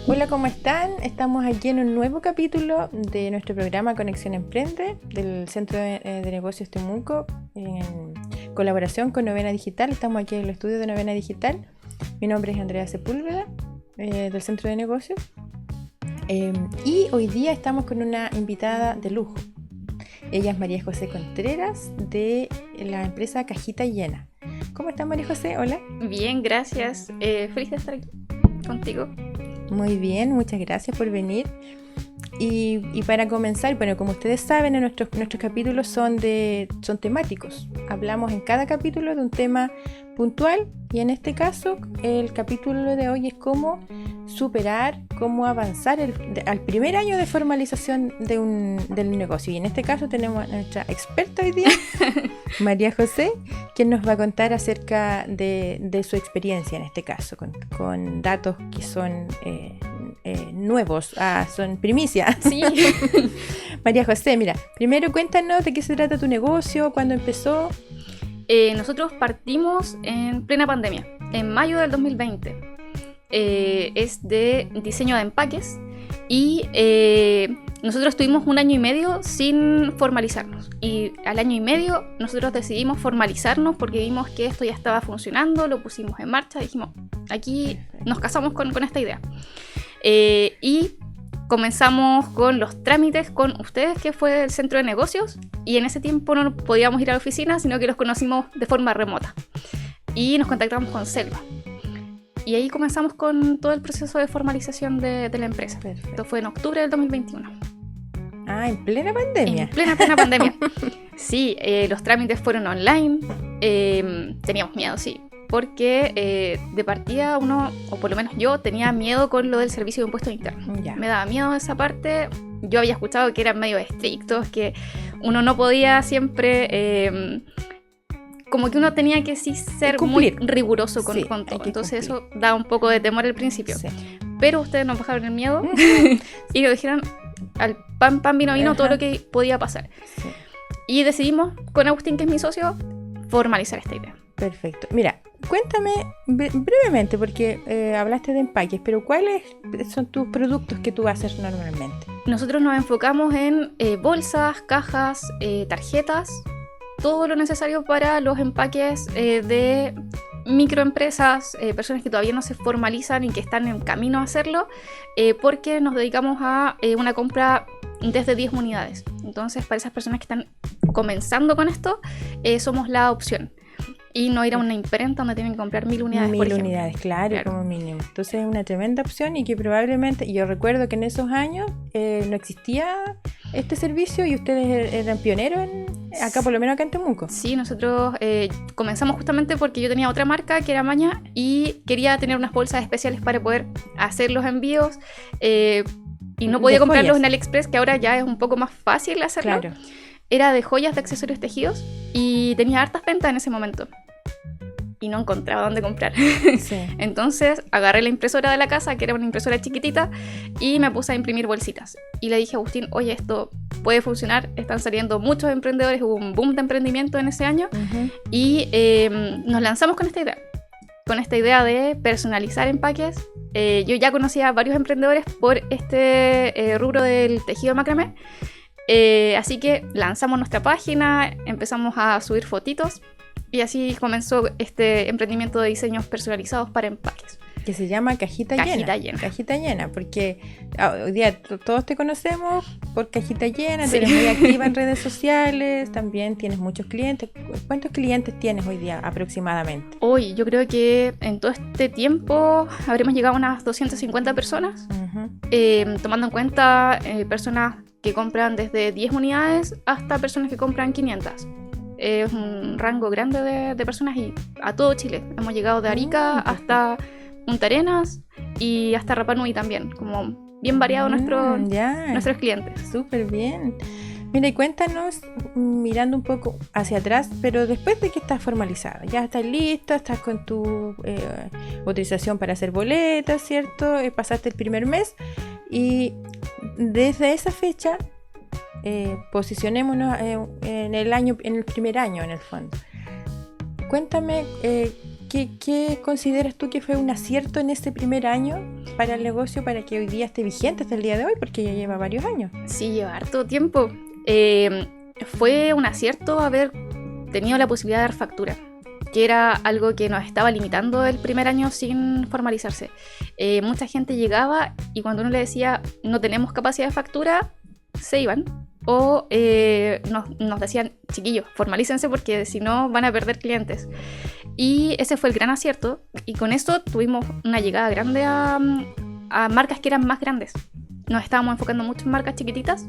Hola, ¿cómo están? Estamos aquí en un nuevo capítulo de nuestro programa Conexión Emprende del Centro de Negocios Temuco en colaboración con Novena Digital. Estamos aquí en el estudio de Novena Digital. Mi nombre es Andrea Sepúlveda del Centro de Negocios y hoy día estamos con una invitada de lujo. Ella es María José Contreras de la empresa Cajita Llena. ¿Cómo estás, María José? Hola. Bien, gracias. Feliz de estar aquí contigo. Muy bien, muchas gracias por venir. Y para comenzar, bueno, como ustedes saben, nuestros capítulos son temáticos. Hablamos en cada capítulo de un tema puntual y en este caso el capítulo de hoy es cómo superar, cómo avanzar al primer año de formalización del negocio. Y en este caso tenemos a nuestra experta hoy día, María José, quien nos va a contar acerca de su experiencia en este caso, con datos que son nuevos, son primicias. Sí. María José, mira, primero cuéntanos de qué se trata tu negocio, cuándo empezó. Nosotros partimos en plena pandemia, en mayo del 2020. Es de diseño de empaques y nosotros tuvimos 1 año y medio sin formalizarnos. Y al año y medio nosotros decidimos formalizarnos porque vimos que esto ya estaba funcionando, lo pusimos en marcha, dijimos, aquí nos casamos con esta idea. Y comenzamos con los trámites con ustedes, que fue el centro de negocios, y en ese tiempo no podíamos ir a la oficina, sino que los conocimos de forma remota. Y nos contactamos con Selva. Y ahí comenzamos con todo el proceso de formalización de la empresa. Perfecto. Esto fue en octubre del 2021. Ah, en plena pandemia. En plena pandemia. Sí, los trámites fueron online. Teníamos miedo, sí. Porque de partida uno, o por lo menos yo, tenía miedo con lo del servicio de impuestos internos. Ya. Me daba miedo esa parte. Yo había escuchado que eran medio estrictos, que uno no podía siempre... como que uno tenía que sí ser muy riguroso con todo. Entonces eso daba un poco de temor al principio. Sí. Pero ustedes nos bajaron el miedo y nos dijeron al pan, vino, todo lo que podía pasar. Sí. Y decidimos, con Agustín, que es mi socio, formalizar esta idea. Perfecto. Mira, cuéntame brevemente, porque hablaste de empaques, pero ¿cuáles son tus productos que tú haces normalmente? Nosotros nos enfocamos en bolsas, cajas, tarjetas, todo lo necesario para los empaques de microempresas, personas que todavía no se formalizan y que están en camino a hacerlo, porque nos dedicamos a una compra desde 10 unidades. Entonces, para esas personas que están comenzando con esto, somos la opción. Y no ir a una imprenta donde tienen que comprar 1000 unidades, por ejemplo. 1000 unidades, claro, como mínimo. Entonces es una tremenda opción y que probablemente, yo recuerdo que en esos años no existía este servicio y ustedes eran pioneros acá, por lo menos acá en Temuco. Sí, nosotros comenzamos justamente porque yo tenía otra marca que era Maña y quería tener unas bolsas especiales para poder hacer los envíos y no podía comprarlos en AliExpress, que ahora ya es un poco más fácil hacerlo. Claro. Era de joyas, de accesorios tejidos y tenía hartas ventas en ese momento. Y no encontraba dónde comprar. Sí. Entonces agarré la impresora de la casa, que era una impresora chiquitita, y me puse a imprimir bolsitas. Y le dije a Agustín, oye, esto puede funcionar, están saliendo muchos emprendedores, hubo un boom de emprendimiento en ese año, y nos lanzamos con esta idea de personalizar empaques. Yo ya conocía a varios emprendedores por este rubro del tejido macramé, así que lanzamos nuestra página, empezamos a subir fotitos, y así comenzó este emprendimiento de diseños personalizados para empaques. Que se llama Cajita Llena. Cajita Llena, porque hoy día todos te conocemos por Cajita Llena, sí. Eres muy activa en redes sociales, también tienes muchos clientes. ¿Cuántos clientes tienes hoy día aproximadamente? Hoy yo creo que en todo este tiempo habremos llegado a unas 250 personas, tomando en cuenta personas que compran desde 10 unidades hasta personas que compran 500. Es un rango grande de personas y a todo Chile. Hemos llegado de Arica hasta Punta Arenas y hasta Rapa Nui también. Como bien variado nuestros clientes. Súper bien. Mira, y cuéntanos, mirando un poco hacia atrás, pero después de que estás formalizada, ya estás lista, estás con tu autorización para hacer boletas, ¿cierto? Pasaste el primer mes y desde esa fecha posicionémonos en el primer año en el fondo. Cuéntame ¿qué consideras tú que fue un acierto en este primer año para el negocio para que hoy día esté vigente hasta el día de hoy? Porque ya lleva varios años. Sí, lleva harto tiempo. Fue un acierto haber tenido la posibilidad de dar factura, que era algo que nos estaba limitando el primer año sin formalizarse. Mucha gente llegaba y cuando uno le decía no tenemos capacidad de factura, se iban. O nos decían, chiquillos, formalícense porque si no van a perder clientes. Y ese fue el gran acierto. Y con esto tuvimos una llegada grande a marcas que eran más grandes. Nos estábamos enfocando mucho en marcas chiquititas,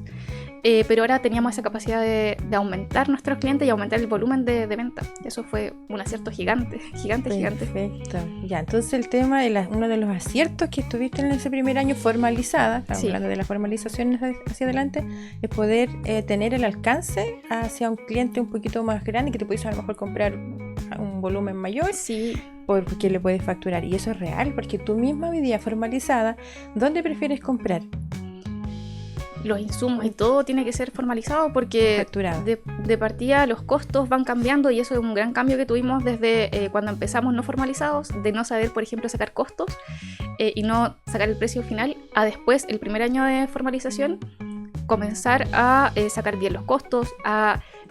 pero ahora teníamos esa capacidad de aumentar nuestros clientes y aumentar el volumen de venta. Eso fue un acierto gigante. Perfecto. Ya, entonces el tema, uno de los aciertos que estuviste en ese primer año formalizada, estamos hablando de la formalización hacia adelante, es poder tener el alcance hacia un cliente un poquito más grande que te puedes a lo mejor comprar un volumen mayor. Sí. Porque le puedes facturar. Y eso es real, porque tú misma hoy día formalizada, ¿dónde prefieres comprar? Los insumos y todo tiene que ser formalizado porque de partida los costos van cambiando y eso es un gran cambio que tuvimos desde cuando empezamos no formalizados, de no saber, por ejemplo, sacar costos y no sacar el precio final, a después, el primer año de formalización, comenzar a sacar bien los costos.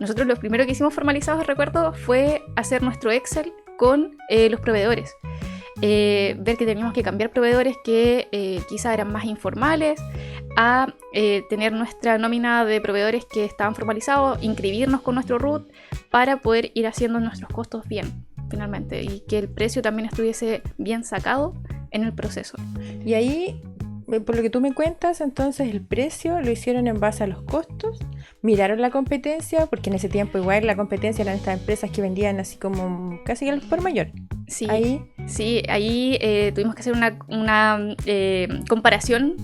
Nosotros lo primero que hicimos formalizados, recuerdo, fue hacer nuestro Excel con los proveedores. Ver que teníamos que cambiar proveedores que quizá eran más informales, a tener nuestra nómina de proveedores que estaban formalizados, inscribirnos con nuestro RUT para poder ir haciendo nuestros costos bien, finalmente, y que el precio también estuviese bien sacado en el proceso. Y ahí, por lo que tú me cuentas, entonces el precio lo hicieron en base a los costos, miraron la competencia, porque en ese tiempo igual la competencia eran estas empresas que vendían así como casi al por mayor. Sí, ahí tuvimos que hacer una comparación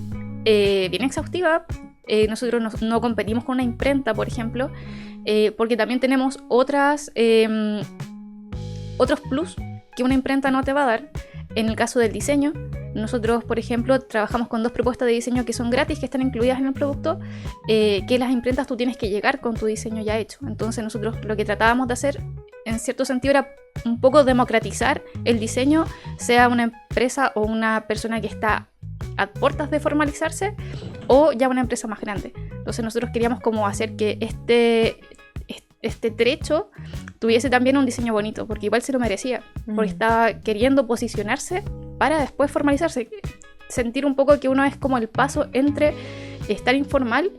bien exhaustiva. Nosotros no competimos con una imprenta, por ejemplo, porque también tenemos otros plus que una imprenta no te va a dar. En el caso del diseño, nosotros, por ejemplo, trabajamos con 2 propuestas de diseño que son gratis, que están incluidas en el producto, que las imprentas tú tienes que llegar con tu diseño ya hecho. Entonces nosotros lo que tratábamos de hacer, en cierto sentido, era un poco democratizar el diseño, sea una empresa o una persona que está a puertas de formalizarse o ya una empresa más grande. Entonces nosotros queríamos como hacer que este trecho tuviese también un diseño bonito, porque igual se lo merecía, porque estaba queriendo posicionarse para después formalizarse, sentir un poco que uno es como el paso entre estar informal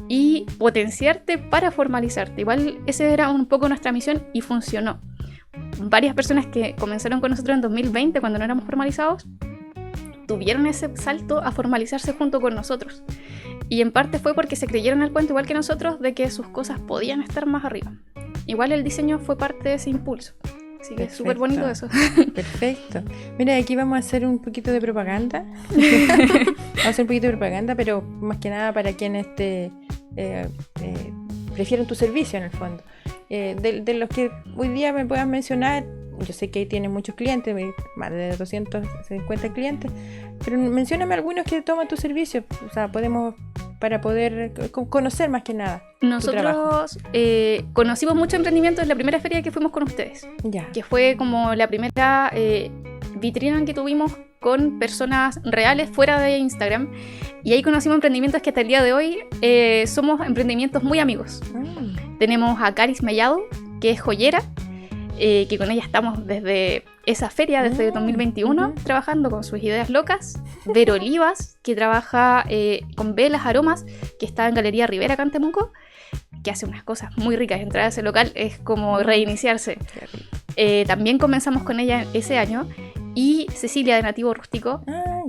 y potenciarte para formalizarte. Igual esa era un poco nuestra misión y funcionó. Varias personas que comenzaron con nosotros en 2020, cuando no éramos formalizados, tuvieron ese salto a formalizarse junto con nosotros. Y en parte fue porque se creyeron el cuento, igual que nosotros, de que sus cosas podían estar más arriba. Igual el diseño fue parte de ese impulso. Así que es súper bonito eso. Perfecto. Mira, aquí vamos a hacer un poquito de propaganda. Vamos a hacer un poquito de propaganda, pero más que nada para quienes prefieren tu servicio en el fondo. De los que hoy día me puedan mencionar, yo sé que tienen muchos clientes, más de 250 clientes, pero mencióname algunos que toman tu servicio, o sea, para poder conocer más que nada. Nosotros conocimos mucho emprendimiento en la primera feria que fuimos con ustedes, que fue como la primera vitrina que tuvimos con personas reales fuera de Instagram, y ahí conocimos emprendimientos que hasta el día de hoy somos emprendimientos muy amigos. Tenemos a Caris Mellado, que es joyera, que con ella estamos desde esa feria, desde 2021, trabajando con sus ideas locas. Vero Olivas, que trabaja con velas, aromas, que está en Galería Rivera, acá en Temuco, que hace unas cosas muy ricas. Entrar a ese local es como reiniciarse. También comenzamos con ella ese año. Y Cecilia, de Nativo Rústico,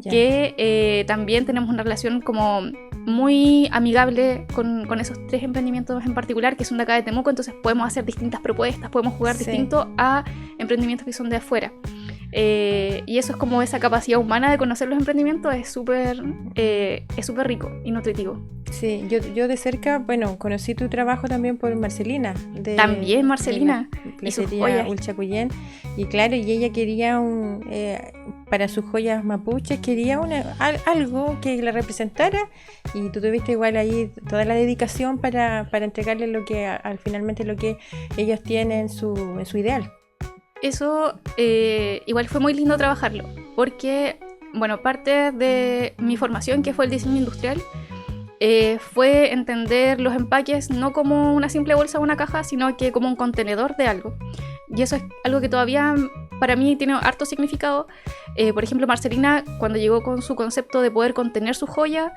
que también tenemos una relación como muy amigable con esos 3 emprendimientos en particular, que son de acá de Temuco. Entonces podemos hacer distintas propuestas, podemos jugar distinto a emprendimientos que son de afuera. Y eso es como esa capacidad humana de conocer los emprendimientos, es súper rico y nutritivo. Sí, yo de cerca, bueno, conocí tu trabajo también por Marcelina. También Marcelina. Y sus joyas. Ulchacuyén. Y claro, y ella quería para sus joyas mapuches, quería algo que la representara, y tú tuviste igual ahí toda la dedicación para entregarle lo que finalmente lo que ellos tienen en su ideal. eso igual fue muy lindo trabajarlo, porque, bueno, parte de mi formación, que fue el diseño industrial, fue entender los empaques no como una simple bolsa o una caja, sino que como un contenedor de algo. Y eso es algo que todavía para mí tiene harto significado. Por ejemplo, Marcelina, cuando llegó con su concepto de poder contener su joya,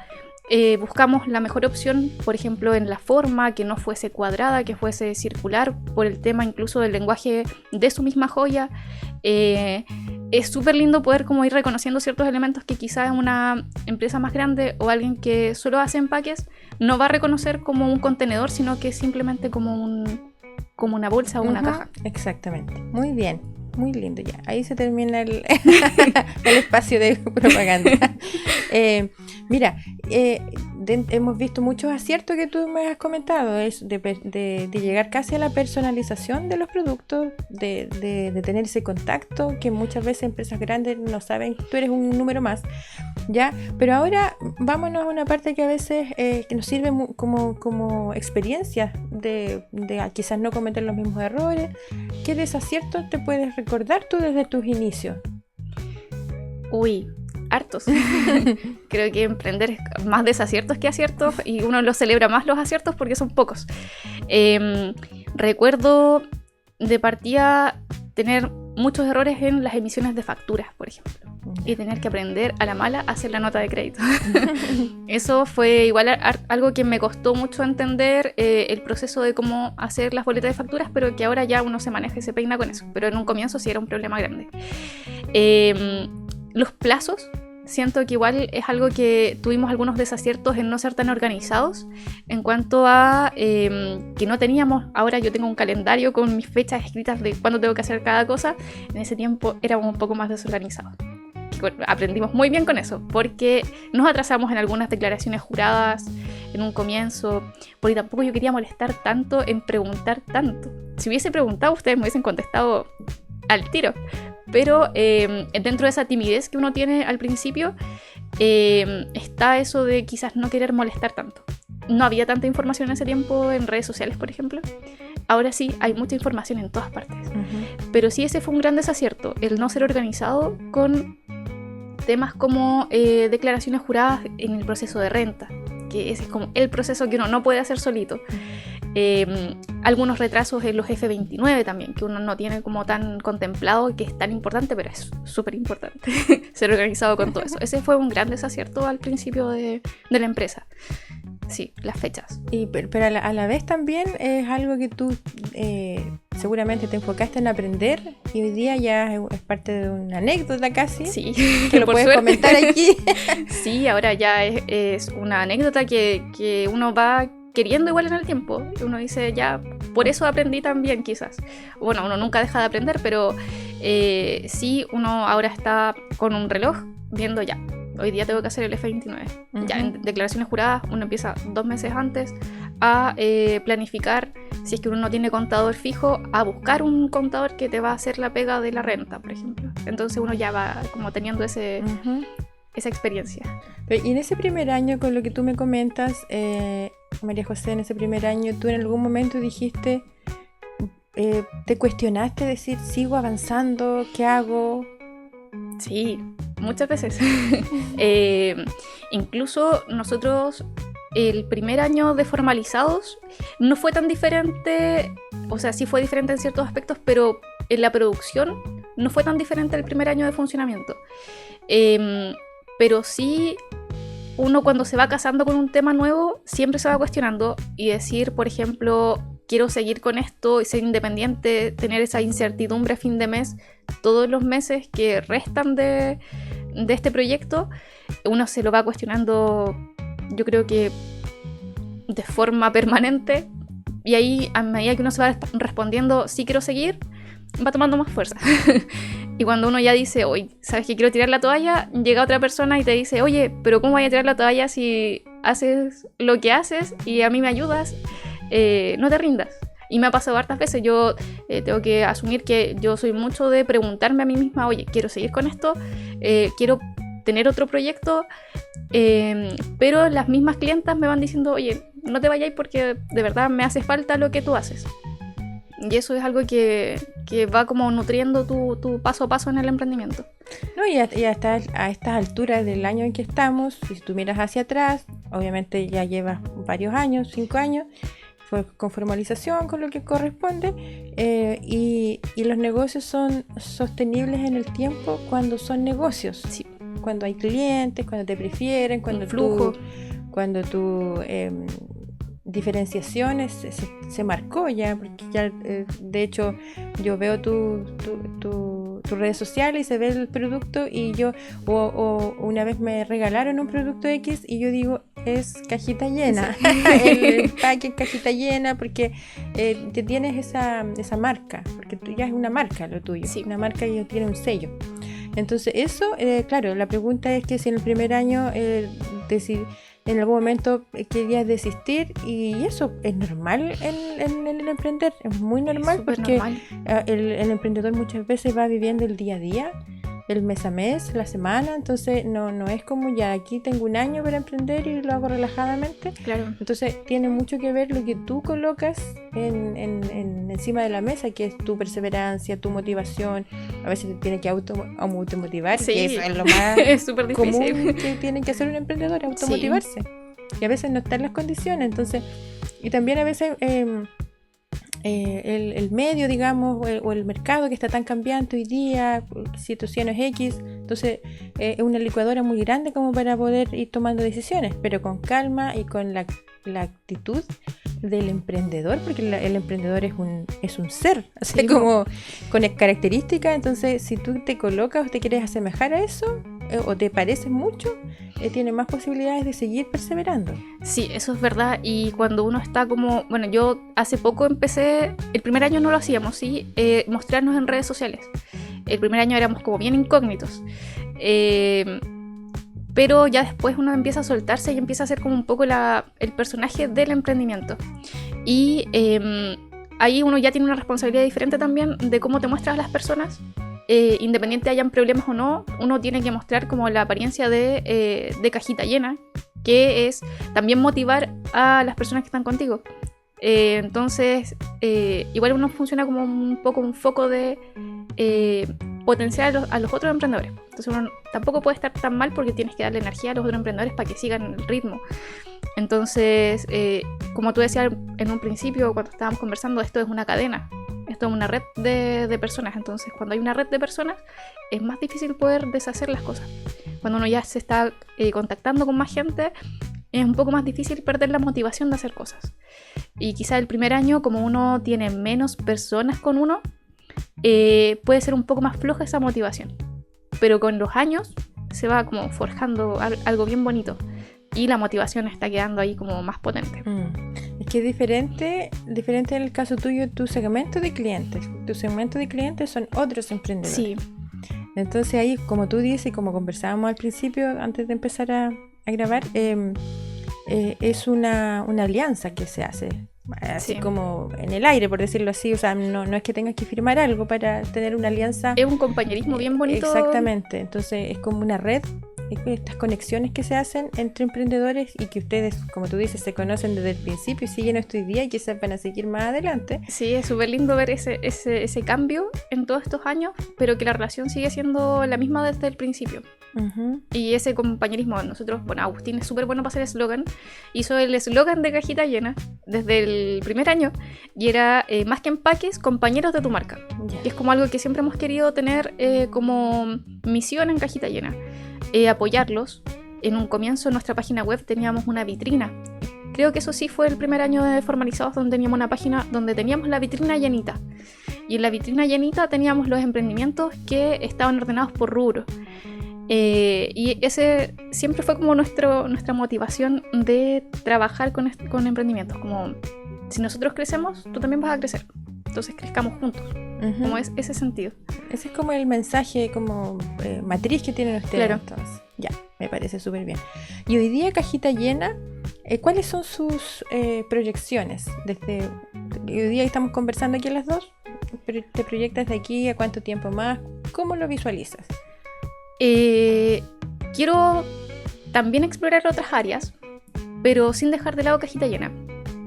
buscamos la mejor opción, por ejemplo, en la forma, que no fuese cuadrada, que fuese circular, por el tema incluso del lenguaje de su misma joya. Es súper lindo poder como ir reconociendo ciertos elementos que quizás una empresa más grande o alguien que solo hace empaques no va a reconocer como un contenedor, sino que simplemente como una bolsa o una caja. Exactamente, muy bien. Muy lindo ya. Ahí se termina el espacio de propaganda. Mira, hemos visto muchos aciertos que tú me has comentado, es de llegar casi a la personalización de los productos, de tener ese contacto que muchas veces empresas grandes no saben, tú eres un número más, ¿ya? Pero ahora vámonos a una parte que a veces que nos sirve como experiencia de quizás no cometer los mismos errores. ¿Qué desaciertos te puedes recordar tú desde tus inicios? Uy, hartos. Creo que emprender es más desaciertos que aciertos y uno los celebra más los aciertos porque son pocos. Recuerdo de partida tener muchos errores en las emisiones de facturas, por ejemplo, y tener que aprender a la mala a hacer la nota de crédito. Eso fue igual algo que me costó mucho entender, el proceso de cómo hacer las boletas de facturas, pero que ahora ya uno se maneja y se peina con eso, pero en un comienzo sí era un problema grande. Los plazos, siento que igual es algo que tuvimos algunos desaciertos en no ser tan organizados en cuanto a que no teníamos. Ahora yo tengo un calendario con mis fechas escritas de cuándo tengo que hacer cada cosa. En ese tiempo éramos un poco más desorganizados. Bueno, aprendimos muy bien con eso, porque nos atrasamos en algunas declaraciones juradas en un comienzo, porque tampoco yo quería molestar tanto en preguntar tanto. Si hubiese preguntado, ustedes me hubiesen contestado al tiro. Pero dentro de esa timidez que uno tiene al principio, está eso de quizás no querer molestar tanto. No había tanta información en ese tiempo en redes sociales, por ejemplo. Ahora sí, hay mucha información en todas partes. Pero sí, ese fue un gran desacierto, el no ser organizado con temas como declaraciones juradas en el proceso de renta, que ese es como el proceso que uno no puede hacer solito. Algunos retrasos en los F29 también, que uno no tiene como tan contemplado, que es tan importante, pero es súper importante ser organizado con todo eso. Ese fue un gran desacierto al principio de la empresa. Sí, las fechas. Pero a la vez también es algo que tú seguramente te enfocaste en aprender y hoy día ya es parte de una anécdota casi. Sí, que lo puedes comentar aquí. Sí, ahora ya es una anécdota que uno va queriendo igual en el tiempo. Uno dice, ya, por eso aprendí también quizás. Bueno, uno nunca deja de aprender, pero sí, uno ahora está con un reloj viendo ya. Hoy día tengo que hacer el F29. Ya en declaraciones juradas uno empieza 2 meses antes a planificar, si es que uno no tiene contador fijo, a buscar un contador que te va a hacer la pega de la renta, por ejemplo. Entonces uno ya va como teniendo esa experiencia. Y en ese primer año, con lo que tú me comentas, María José, en ese primer año, ¿tú en algún momento dijiste, te cuestionaste, decir, sigo avanzando, qué hago? Sí, muchas veces. Incluso nosotros, el primer año de formalizados no fue tan diferente, o sea, sí fue diferente en ciertos aspectos, pero en la producción no fue tan diferente el primer año de funcionamiento. Pero sí, uno cuando se va casando con un tema nuevo, siempre se va cuestionando y decir, por ejemplo, quiero seguir con esto y ser independiente, tener esa incertidumbre a fin de mes, todos los meses que restan de este proyecto, uno se lo va cuestionando, yo creo que de forma permanente, y ahí a medida que uno se va respondiendo, sí quiero seguir, va tomando más fuerza. Y cuando uno ya dice, oye, ¿sabes que quiero tirar la toalla? Llega otra persona y te dice, oye, pero ¿cómo voy a tirar la toalla si haces lo que haces y a mí me ayudas? No te rindas. Y me ha pasado hartas veces. Yo tengo que asumir que yo soy mucho de preguntarme a mí misma, oye, quiero seguir con esto, quiero tener otro proyecto, pero las mismas clientas me van diciendo, oye, no te vayáis porque de verdad me hace falta lo que tú haces. Y eso es algo que va como nutriendo tu paso a paso en el emprendimiento. No, y hasta a estas alturas del año en que estamos, si tú miras hacia atrás, obviamente ya llevas varios años, 5 años, fue con formalización, con lo que corresponde, y los negocios son sostenibles en el tiempo cuando son negocios. Sí. Cuando hay clientes, cuando te prefieren, cuando tu diferenciación se marcó ya, porque ya, de hecho, yo veo tus redes sociales y se ve el producto, y yo, o una vez me regalaron un producto X y yo digo, es cajita llena, sí. El empaque es cajita llena, porque te tienes esa marca, porque tú ya es una marca lo tuyo, sí. Una marca y tiene un sello. Entonces eso, claro, la pregunta es que si en el primer año en algún momento querías desistir, y eso es normal en el emprender, es muy normal, porque normal. El emprendedor muchas veces va viviendo el día a día, el mes a mes, la semana, entonces no es como ya aquí tengo un año para emprender y lo hago relajadamente. Claro. Entonces tiene mucho que ver lo que tú colocas encima de la mesa, que es tu perseverancia, tu motivación. A veces te tienes que automotivar, sí. Que eso es lo más es súper común que tiene que hacer un emprendedor, automotivarse. Sí. Y a veces no están las condiciones, entonces, y también a veces el medio, digamos, o el mercado que está tan cambiante hoy día, situaciones X, entonces es una licuadora muy grande como para poder ir tomando decisiones, pero con calma y con la actitud del emprendedor, porque el emprendedor es un ser, así sí, como con características. Entonces si tú te colocas o te quieres asemejar a eso, o te pareces mucho, tienes más posibilidades de seguir perseverando. Sí, eso es verdad. Y cuando uno está como, bueno, yo hace poco empecé, el primer año no lo hacíamos, ¿sí? Mostrarnos en redes sociales. El primer año éramos como bien incógnitos, pero ya después uno empieza a soltarse y empieza a ser como un poco el personaje del emprendimiento. Y ahí uno ya tiene una responsabilidad diferente también de cómo te muestras a las personas. Independiente hayan problemas o no, uno tiene que mostrar como la apariencia de cajita llena, que es también motivar a las personas que están contigo. Entonces, igual uno funciona como un poco un foco de potenciar a los otros emprendedores. Entonces uno tampoco puede estar tan mal, porque tienes que darle energía a los otros emprendedores para que sigan el ritmo. Entonces, como tú decías en un principio cuando estábamos conversando, esto es una cadena. Esto es una red de personas. Entonces, cuando hay una red de personas, es más difícil poder deshacer las cosas. Cuando uno ya se está contactando con más gente, es un poco más difícil perder la motivación de hacer cosas. Y quizá el primer año, como uno tiene menos personas con uno, puede ser un poco más floja esa motivación. Pero con los años se va como forjando algo bien bonito, y la motivación está quedando ahí como más potente. Es que es diferente en el caso tuyo, tu segmento de clientes. Tu segmento de clientes son otros emprendedores. Sí. Entonces ahí, como tú dices y como conversábamos al principio, antes de empezar a grabar, es una alianza que se hace. Así, sí, como en el aire, por decirlo así. O sea, no es que tengas que firmar algo para tener una alianza. Es un compañerismo bien bonito. Exactamente. Entonces es como una red, estas conexiones que se hacen entre emprendedores, y que ustedes, como tú dices, se conocen desde el principio y siguen hasta hoy día, y quizás van a seguir más adelante. Sí, es súper lindo ver ese cambio en todos estos años, pero que la relación sigue siendo la misma desde el principio. Uh-huh. Y ese compañerismo, nosotros, bueno, Agustín es súper bueno para hacer eslogan, hizo el eslogan de Cajita Llena desde el primer año, y era más que empaques, compañeros de tu marca. Yeah. Y es como algo que siempre hemos querido tener como misión en Cajita Llena, apoyarlos. En un comienzo en nuestra página web teníamos una vitrina. Creo que eso sí fue el primer año de Formalizados, donde teníamos una página donde teníamos la vitrina llenita. Y en la vitrina llenita teníamos los emprendimientos que estaban ordenados por rubro. Y ese siempre fue como nuestra motivación de trabajar con emprendimientos. Como si nosotros crecemos, tú también vas a crecer. Entonces crezcamos juntos. Uh-huh. Como es ese sentido. Ese es como el mensaje, como matriz que tienen ustedes. Claro. Entonces, ya, me parece súper bien. Y hoy día, Cajita Llena, ¿cuáles son sus proyecciones? Hoy día estamos conversando aquí las dos, pero ¿te proyectas de aquí a cuánto tiempo más? ¿Cómo lo visualizas? Quiero también explorar otras áreas, pero sin dejar de lado Cajita Llena.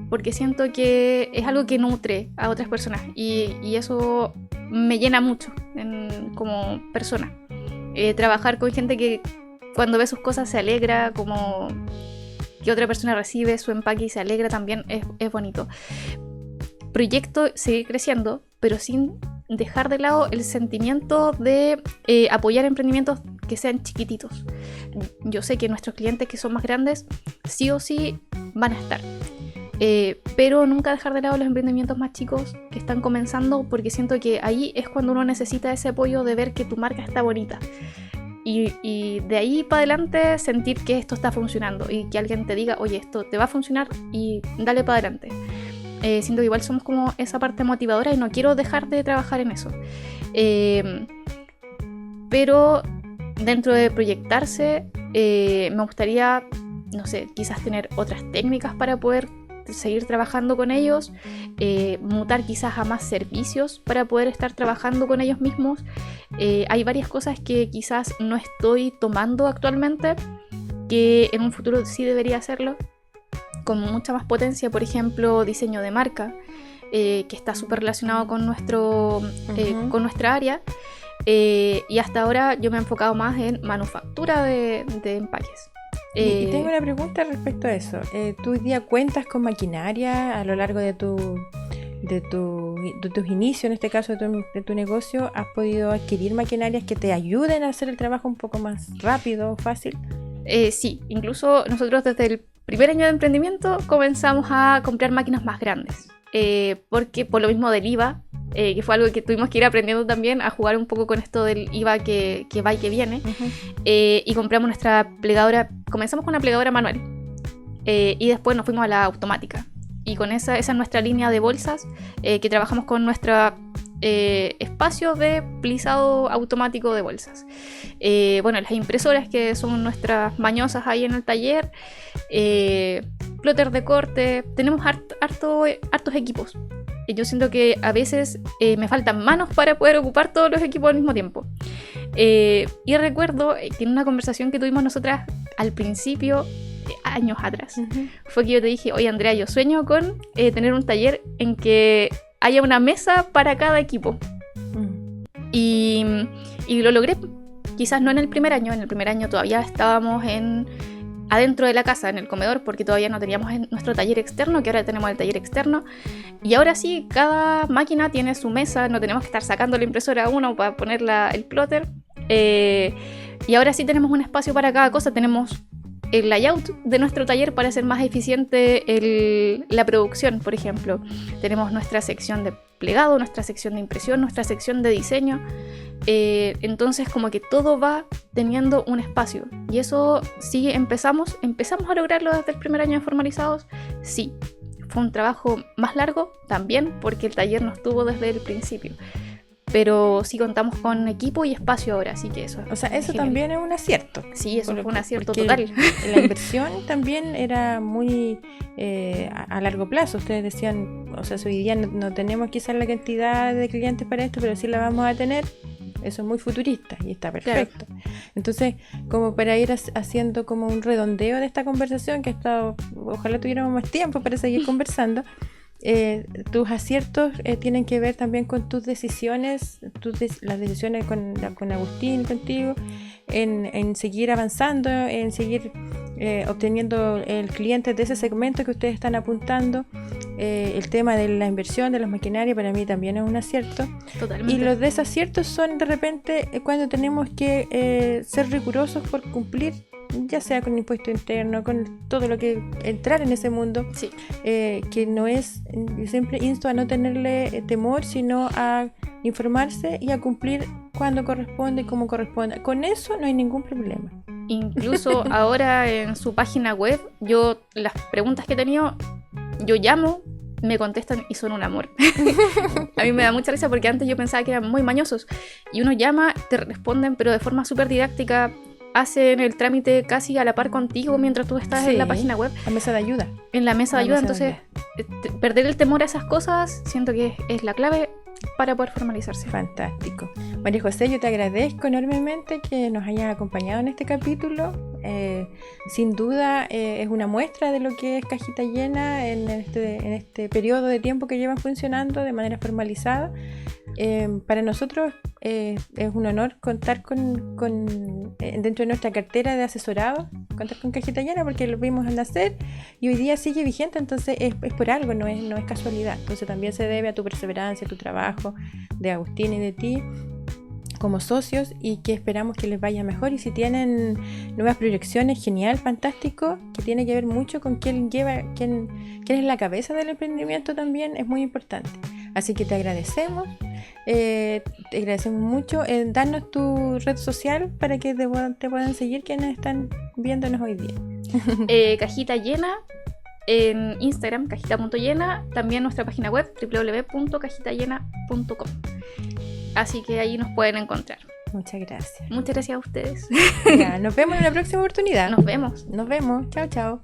porque siento que es algo que nutre a otras personas y eso me llena mucho como persona. Trabajar con gente que cuando ve sus cosas se alegra, como que otra persona recibe su empaque y se alegra también, es bonito. Proyecto seguir creciendo, pero sin dejar de lado el sentimiento de apoyar emprendimientos que sean chiquititos. Yo sé que nuestros clientes que son más grandes sí o sí van a estar, pero nunca dejar de lado los emprendimientos más chicos que están comenzando, porque siento que ahí es cuando uno necesita ese apoyo de ver que tu marca está bonita y de ahí para adelante sentir que esto está funcionando y que alguien te diga, oye, esto te va a funcionar y dale para adelante. Siento que igual somos como esa parte motivadora y no quiero dejar de trabajar en eso, pero dentro de proyectarse me gustaría, no sé, quizás tener otras técnicas para poder seguir trabajando con ellos, mutar quizás a más servicios para poder estar trabajando con ellos mismos. Hay varias cosas que quizás no estoy tomando actualmente, que en un futuro sí debería hacerlo con mucha más potencia. Por ejemplo, diseño de marca, que está súper relacionado con con nuestra área, y hasta ahora yo me he enfocado más en manufactura de empaques. Y tengo una pregunta respecto a eso. ¿Tú hoy día cuentas con maquinaria a lo largo de tus inicios, en este caso de tu negocio? ¿Has podido adquirir maquinarias que te ayuden a hacer el trabajo un poco más rápido, fácil? Sí, incluso nosotros desde el primer año de emprendimiento comenzamos a comprar máquinas más grandes, porque por lo mismo del IVA, que fue algo que tuvimos que ir aprendiendo también a jugar un poco con esto del IVA que va y que viene. Uh-huh. Y compramos nuestra plegadora, comenzamos con una plegadora manual, y después nos fuimos a la automática, y con esa es nuestra línea de bolsas, que trabajamos con nuestro espacio de plisado automático de bolsas. Bueno, las impresoras, que son nuestras mañosas ahí en el taller, plotter de corte, tenemos hartos equipos. Yo siento que a veces me faltan manos para poder ocupar todos los equipos al mismo tiempo. Y recuerdo que en una conversación que tuvimos nosotras al principio, años atrás, uh-huh, fue que yo te dije, oye Andrea, yo sueño con tener un taller en que haya una mesa para cada equipo. Uh-huh. Y lo logré. Quizás no en el primer año todavía estábamos adentro de la casa, en el comedor, porque todavía no teníamos nuestro taller externo, que ahora tenemos el taller externo. Y ahora sí, cada máquina tiene su mesa, no tenemos que estar sacando la impresora a uno para poner el plotter. Y ahora sí tenemos un espacio para cada cosa, tenemos el layout de nuestro taller para hacer más eficiente la producción, por ejemplo. Tenemos nuestra sección de plegado, nuestra sección de impresión, nuestra sección de diseño. Entonces como que todo va teniendo un espacio, y eso sí empezamos a lograrlo desde el primer año de Formalizados. Sí, fue un trabajo más largo también, porque el taller no estuvo desde el principio, pero sí contamos con equipo y espacio ahora, así que eso. O sea, eso genial. También es un acierto. Sí, eso fue un acierto total. La inversión también era muy a largo plazo. Ustedes decían, o sea, hoy día no tenemos quizás la cantidad de clientes para esto, pero sí la vamos a tener. Eso es muy futurista y está perfecto. Claro. Entonces, como para ir haciendo como un redondeo de esta conversación, que ojalá tuviéramos más tiempo para seguir conversando. Tus aciertos tienen que ver también con tus decisiones, las decisiones con Agustín, contigo, en seguir avanzando, en seguir obteniendo el cliente de ese segmento que ustedes están apuntando. El tema de la inversión de las maquinarias para mí también es un acierto. Totalmente. Y los desaciertos son de repente cuando tenemos que ser rigurosos por cumplir, ya sea con impuesto interno, con todo lo que entrar en ese mundo. Sí. Que no es, siempre insto a no tenerle temor, sino a informarse y a cumplir cuando corresponde y como corresponde. Con eso no hay ningún problema. Incluso ahora en su página web, yo las preguntas que he tenido, yo llamo, me contestan y son un amor. A mí me da mucha risa porque antes yo pensaba que eran muy mañosos, y uno llama, te responden pero de forma súper didáctica, hacen el trámite casi a la par contigo mientras tú estás en la página web. La mesa de ayuda. En la mesa de ayuda, entonces perder el temor a esas cosas siento que es la clave para poder formalizarse. Fantástico. María José, yo te agradezco enormemente que nos hayas acompañado en este capítulo. sin duda es una muestra de lo que es Cajita Llena en este periodo de tiempo que llevan funcionando de manera formalizada. Para nosotros es un honor contar dentro de nuestra cartera de asesorado, contar con Cajita Llena, porque lo vimos al nacer y hoy día sigue vigente, entonces es por algo, no es casualidad. Entonces también se debe a tu perseverancia, a tu trabajo, de Agustín y de ti como socios, y que esperamos que les vaya mejor. Y si tienen nuevas proyecciones, genial, fantástico, que tiene que ver mucho con quién es la cabeza del emprendimiento, también es muy importante. Así que te agradecemos mucho. Danos tu red social para que te puedan seguir quienes están viéndonos hoy día. Cajita Llena en Instagram, cajita.llena, también nuestra página web www.cajitallena.com. Así que ahí nos pueden encontrar. Muchas gracias. Muchas gracias a ustedes. Ya, nos vemos en la próxima oportunidad. Nos vemos. Chao, chao.